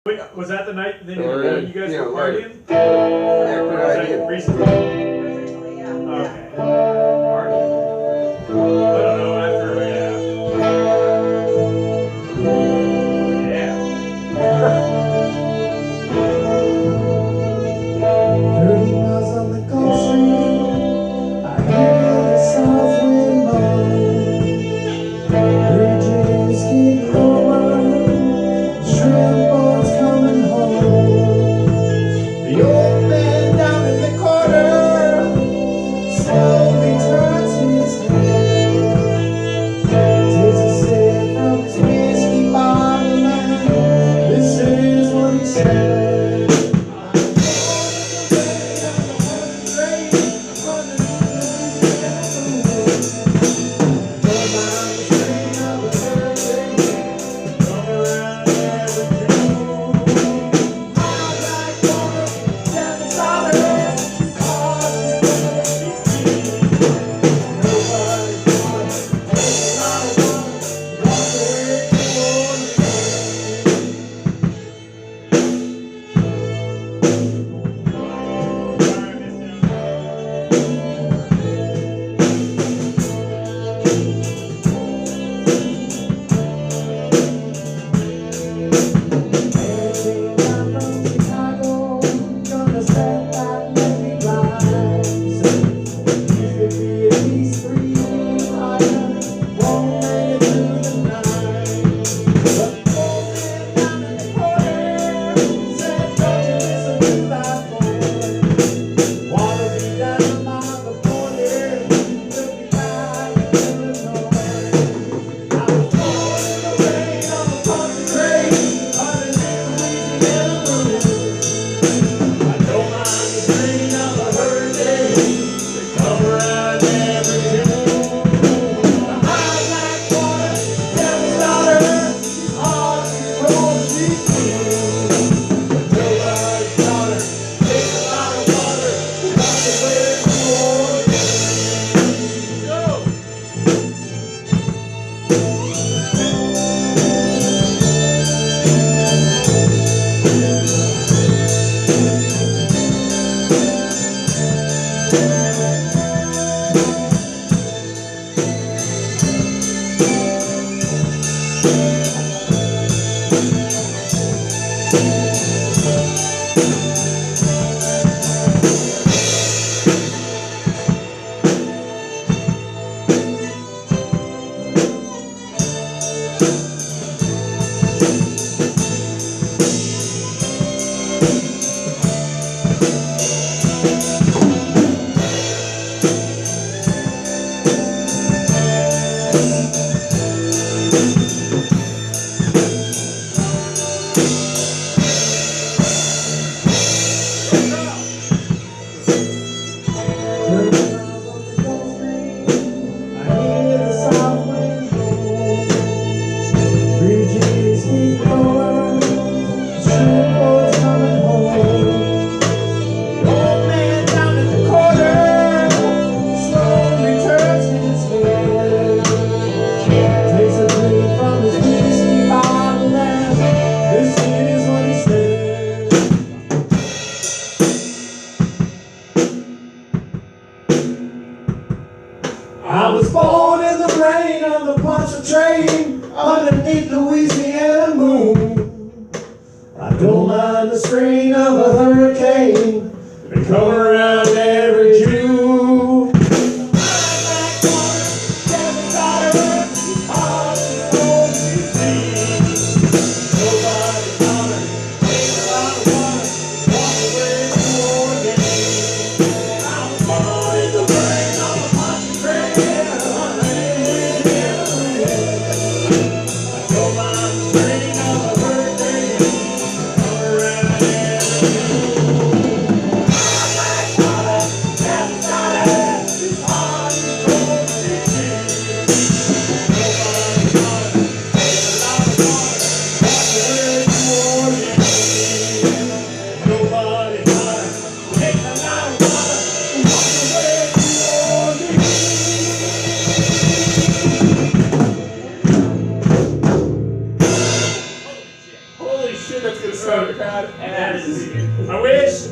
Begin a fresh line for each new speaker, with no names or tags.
Wait, was that the night that
Or,
you guys
you
were
know,
partying?
After
Or was
I
that
did.
recently?
Recently, yeah.
Okay.
Party.
I don't know, after, yeah.
30 miles on the Gulf Stream, I hear the south wind moan. Bridges keep lower, shrimp boats coming home. The old man down in the corner slowly turns his head, takes a sip from his whiskey bottle, and this is what he said. I was born in the rain on the Poncha train underneath Louisiana moon. I don't mind the strain of a hurricane that come around every June.
That is. I wish